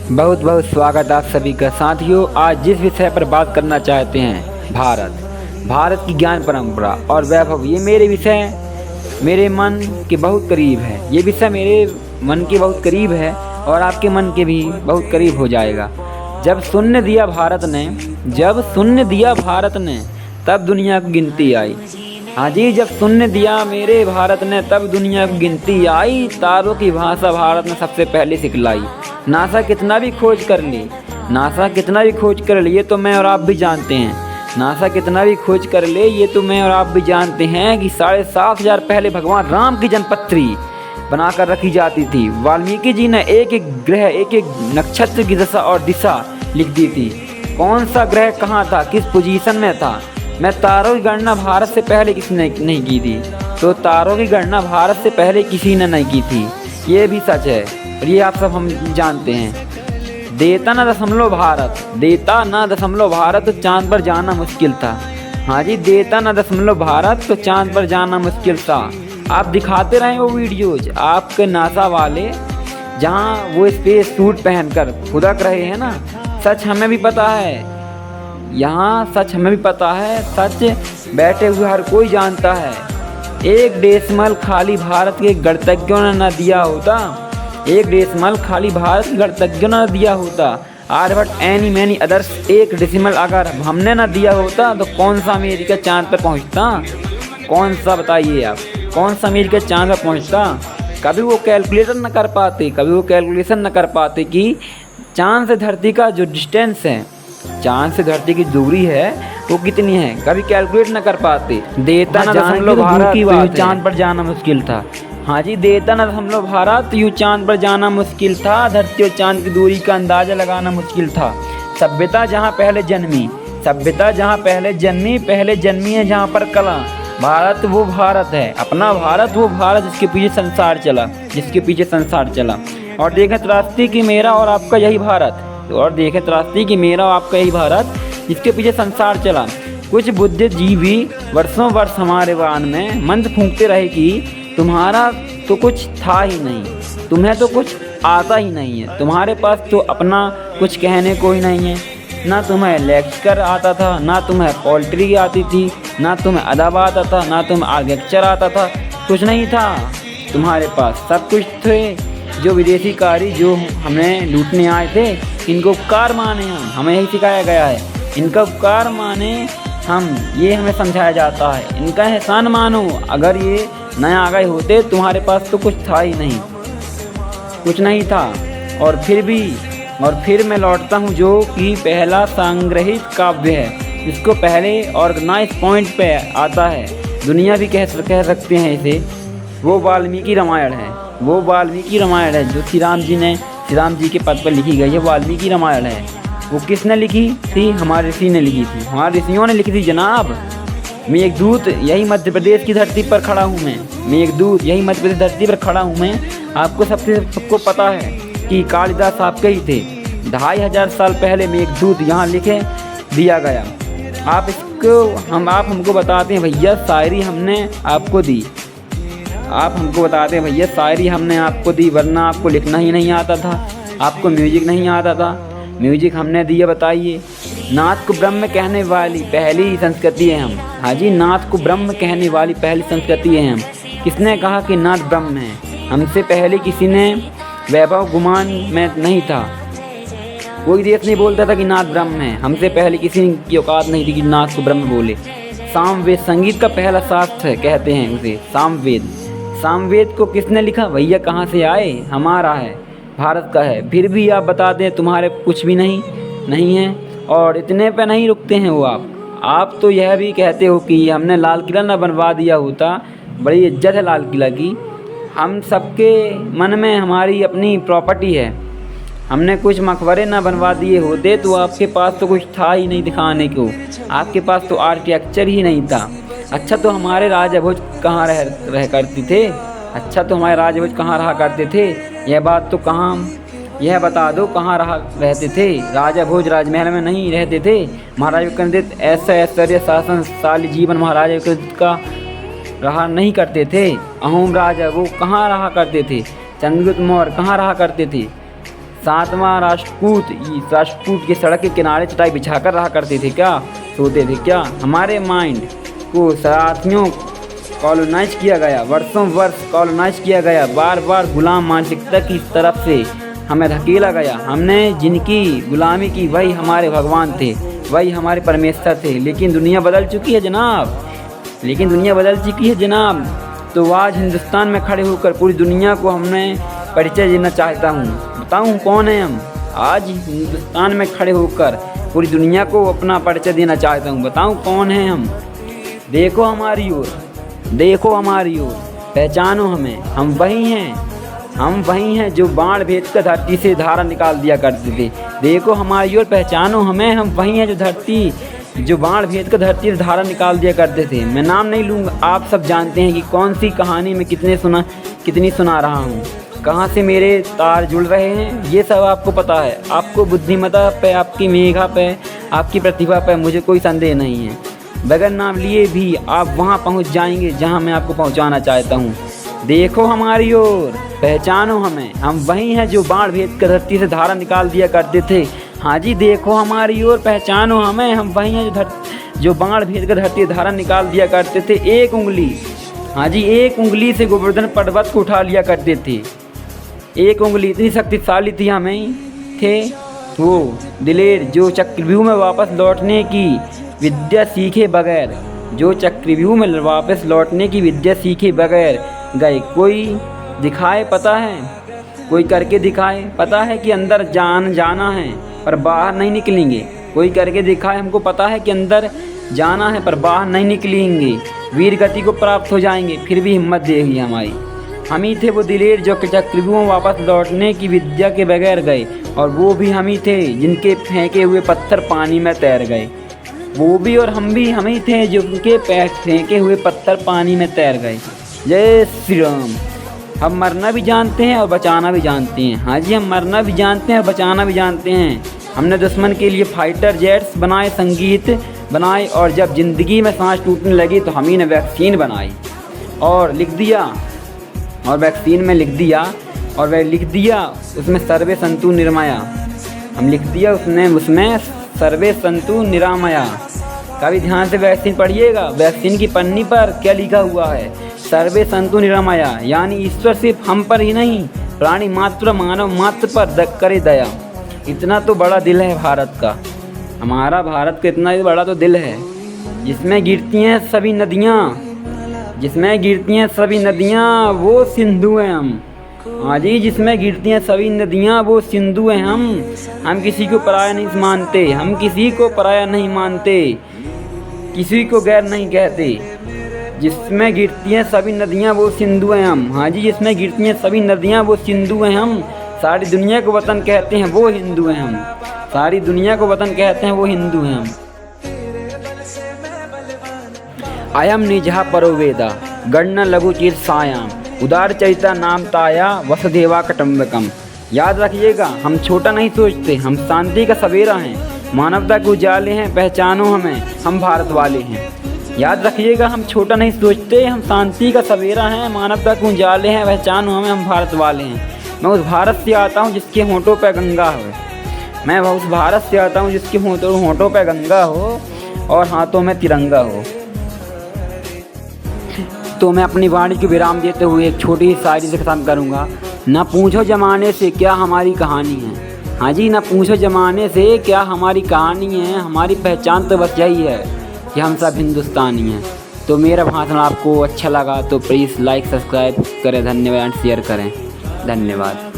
बहुत बहुत स्वागत आप सभी का। साथियों, आज जिस विषय पर बात करना चाहते हैं, भारत की ज्ञान परंपरा और वैभव, ये मेरे विषय मेरे मन के बहुत करीब है। ये विषय मेरे मन के बहुत करीब है और आपके मन के भी बहुत करीब हो जाएगा। जब शून्य दिया भारत ने तब दुनिया को गिनती आई। हाँ जी, जब शून्य दिया मेरे भारत ने तब दुनिया को गिनती आई। तारों की भाषा भारत ने सबसे पहले सिखलाई। नासा कितना भी खोज कर ले ये तो मैं और आप भी जानते हैं कि 7,500 पहले भगवान राम की जन्मपत्री बनाकर रखी जाती थी। वाल्मीकि जी ने एक एक ग्रह, एक एक नक्षत्र की दशा और दिशा लिख दी थी। कौन सा ग्रह कहाँ था, किस पोजीशन में था। मैं तारों की गणना भारत से पहले किसी ने नहीं की थी, तो तारों की गणना भारत से पहले किसी ने नहीं की थी। ये भी सच है और ये आप सब हम जानते हैं। देता ना दशमलव भारत तो चांद पर जाना मुश्किल था। हाँ जी, देता ना दशमलव भारत तो चांद पर जाना मुश्किल था। आप दिखाते रहे वो वीडियोज आपके नासा वाले, जहाँ वो स्पेस सूट पहनकर खुदक रहे हैं ना। सच हमें भी पता है, सच बैठे हुए हर कोई जानता है। एक डेसिमल खाली भारत के गणतज्ञों ने न दिया होता, आर्यभट्ट एनी मैनी अदर्स एक डेसिमल अगर हमने न दिया होता तो कौन सा अमेरिका चांद पर पहुंचता। बताइए आप, कौन सा अमेरिका चांद पर पहुंचता। कभी वो कैलकुलेशन न कर पाते कि चांद से धरती का जो डिस्टेंस है, चांद से धरती की दूरी है वो कितनी है, कभी कैलकुलेट न कर पाते। देता ना दशमलव भारत यूँ चांद पर जाना मुश्किल था। हाँ जी, देता ना दशमलव भारत यूँ चांद पर जाना मुश्किल था। धरती और चांद की दूरी का अंदाजा लगाना मुश्किल था। सभ्यता जहाँ पहले जन्मी है जहाँ पर कला। भारत वो भारत है, अपना भारत वो भारत जिसके पीछे संसार चला। और देखें त्रासदी कि मेरा और आपका यही भारत जिसके पीछे संसार चला। कुछ बुद्धिजीवी वर्षों वर्ष हमारे वान में मंत्र फूंकते रहे कि तुम्हारा तो कुछ था ही नहीं, तुम्हें तो कुछ आता ही नहीं है, तुम्हारे पास तो अपना कुछ कहने को ही नहीं है। ना तुम्हें लेक्चर आता था, ना तुम्हें पोल्ट्री आती थी, ना तुम्हें अदब आता था, ना तुम्हें आर्किटेक्चर आता था। कुछ नहीं था तुम्हारे पास, सब कुछ थे जो विदेशी कारी जो हमें लूटने आए थे। इनको उपकार माने हमें यही सिखाया गया है। इनका उपकार माने ये हमें समझाया जाता है। इनका एहसान मानो, अगर ये नया आ गए होते तुम्हारे पास तो कुछ नहीं था। और फिर मैं लौटता हूँ जो कि पहला संग्रहित काव्य है, जिसको पहले ऑर्गेनाइज पॉइंट पे आता है। दुनिया भी कह सकते हैं इसे। वो वाल्मीकि रामायण है जो श्री राम जी के पद पर लिखी गई है। वाल्मीकि रामायण है। वो किसने लिखी थी? हमारे ऋषियों ने लिखी थी जनाब। मैं एक दूत यही मध्य प्रदेश की धरती पर खड़ा हूँ मैं। आपको सबको पता है कि कालिदास आपके ही थे। 2500 साल पहले मेघदूत यहाँ लिखे दिया गया। आप हमको बताते हैं भैया शायरी हमने आपको दी, वरना आपको लिखना ही नहीं आता था, आपको म्यूजिक नहीं आता था। म्यूजिक हमने दिया, बताइए। नाथ को ब्रह्म कहने वाली पहली संस्कृति है हम। हाँ जी, नाथ को ब्रह्म कहने वाली पहली संस्कृति है हम। किसने कहा कि नाथ ब्रह्म है? हमसे पहले किसी ने वैभव गुमान में नहीं था। कोई देश नहीं बोलता था कि नाथ ब्रह्म है। हमसे पहले किसी की औकात नहीं थी कि नाथ को ब्रह्म बोले। सामवेद संगीत का पहला शास्त्र है, कहते हैं उसे सामवेद को किसने लिखा? भैया कहाँ से आए? हमारा है, भारत का है। फिर भी आप बताते हैं तुम्हारे कुछ भी नहीं है। और इतने पे नहीं रुकते हैं वो आप तो यह भी कहते हो कि हमने लाल किला ना बनवा दिया होता। बड़ी इज्जत है लाल किला की। हम सबके मन में हमारी अपनी प्रॉपर्टी है। हमने कुछ मकबरे ना बनवा दिए होते तो आपके पास तो कुछ था ही नहीं दिखाने को। आपके पास तो आर्किटेक्चर ही नहीं था। अच्छा, तो हमारे राजा भोज कहाँ रह करते थे? यह बता दो कहाँ रहते थे? राजा भोज राजमहल में नहीं रहते थे। महाराज विक्रमादित्य ऐसा ऐश्वर्य शासनशाली जीवन महाराज विक्रमादित्य का रहा नहीं करते थे। अहोम राजा वो कहाँ रहा करते थे? चंद्रगुप्त मौर्य कहाँ रहा करते थे? सातवां राष्ट्रकूट की सड़क के किनारे चटाई बिछाकर रहा करते थे क्या, सोते थे क्या। हमारे माइंड को शरारतियों कॉलोनाइज किया गया, वर्षों वर्ष कॉलोनाइज किया गया, बार बार गुलाम मानसिकता की तरफ से हमें धकेला गया। हमने जिनकी गुलामी की वही हमारे भगवान थे, वही हमारे परमेश्वर थे। लेकिन दुनिया बदल चुकी है जनाब, तो आज हिंदुस्तान में खड़े होकर पूरी दुनिया को हमने परिचय देना चाहता हूँ। बताऊँ कौन है हम। आज हिंदुस्तान में खड़े होकर पूरी दुनिया को अपना परिचय देना चाहता हूँ। बताऊँ कौन है हम। देखो हमारी ओर, पहचानो हमें। हम वही हैं जो बाण भेद कर धरती से धारा निकाल दिया करते थे। देखो हमारी ओर, पहचानो हमें। हम वही हैं जो बाण भेद कर धरती से धारा निकाल दिया करते थे। मैं नाम नहीं लूँगा, आप सब जानते हैं कि कौन सी कहानी में कितनी सुना रहा हूँ, कहाँ से मेरे तार जुड़ रहे हैं, ये सब आपको पता है। आपको बुद्धिमत्ता पे, आपकी मेधा पे, आपकी प्रतिभा पे मुझे कोई संदेह नहीं है। बगैर नाम लिए भी आप वहाँ पहुँच जाएंगे जहाँ मैं आपको पहुँचाना चाहता हूँ। देखो हमारी ओर, पहचानो हमें। हम वही हैं जो बाण भेद कर धरती से धारा निकाल दिया करते थे। हाँ जी, देखो हमारी ओर, पहचानो हमें। हम वही हैं जो बाण भेद कर धरती से धारा निकाल दिया करते थे। एक उंगली से गोवर्धन पर्वत को उठा लिया करते थे। एक उंगली इतनी शक्तिशाली थी हमें, थे वो दिलेर जो चक्रव्यूह में वापस लौटने की विद्या सीखे बगैर गए। कोई दिखाए, पता है, कोई करके दिखाए। पता है कि अंदर जाना है पर बाहर नहीं निकलेंगे। कोई करके दिखाए, हमको पता है कि अंदर जाना है पर बाहर नहीं निकलेंगे। वीर गति को प्राप्त हो जाएंगे, फिर भी हिम्मत देगी हमारी। हम ही थे वो दिलेर जो चक्रव्यूह में वापस लौटने की विद्या के बगैर गए। और वो भी हम ही थे जिनके फेंके हुए पत्थर पानी में तैर गए। वो भी और हम ही थे जिनके फेंके हुए पत्थर पानी में तैर गए। जय श्री राम। हम मरना भी जानते हैं और बचाना भी जानते हैं। हाँ जी, हम मरना भी जानते हैं और बचाना भी जानते हैं। हमने दुश्मन के लिए फाइटर जेट्स बनाए, संगीत बनाए, और जब ज़िंदगी में सांस टूटने लगी तो हम ही ने वैक्सीन बनाई और लिख दिया, और वैक्सीन में लिख दिया, और वह लिख दिया उसमें सर्वे संतु निरामया। हम लिख दिया उसमें सर्वे संतु निरामया। कभी ध्यान से वैक्सीन पढ़िएगा। वैक्सीन की पन्नी पर क्या लिखा हुआ है? सर्वे संतु निरामया, यानी ईश्वर सिर्फ हम पर ही नहीं, प्राणी मात्र, मानव मात्र पर करे दया। इतना तो बड़ा दिल है भारत का। हमारा भारत का इतना ही बड़ा तो दिल है, जिसमें गिरती हैं सभी नदियाँ वो सिंधु हैं हम। हाँ जी, जिसमें गिरती हैं सभी नदियाँ वो सिंधु हैं हम किसी को पराया नहीं मानते, हम किसी को पराया नहीं मानते, किसी को गैर नहीं कहते। जिसमें गिरती हैं सभी नदियाँ वो सिंधु हैं हम। हाँ जी, जिसमें गिरती हैं सभी नदियाँ वो सिंधु हैं हम। सारी दुनिया को वतन कहते हैं वो हिंदू हैं हम। सारी दुनिया को वतन कहते हैं वो हिंदू हैं हम। अयम निजः परो वेदा गणना लघु चीर सायाम उदार चरिता नाम ताया वसुदेवा कटम्बकम। याद रखिएगा, हम छोटा नहीं सोचते, हम शांति का सवेरा हैं, मानवता के उजाले हैं, पहचानो हमें, हम भारत वाले हैं। याद रखिएगा, हम छोटा नहीं सोचते, हम शांति का सवेरा हैं, मानवता के उजाले हैं, पहचानो हमें, हम भारत वाले हैं। मैं उस भारत से आता हूँ जिसके होंठों पे गंगा हो। मैं उस भारत से आता हूँ जिसके होंठों पे गंगा हो और हाथों में तिरंगा हो। तो मैं अपनी वाणी को विराम देते हुए एक छोटी सी शायरी से ख़त्म करूँगा। ना पूछो ज़माने से क्या हमारी कहानी है। हाँ जी, ना पूछो ज़माने से क्या हमारी कहानी है, हमारी पहचान तो बस यही है कि हम सब हिंदुस्तानी हैं। तो मेरा भाषण आपको अच्छा लगा तो प्लीज़ लाइक, सब्सक्राइब करें, धन्यवाद, शेयर करें, धन्यवाद।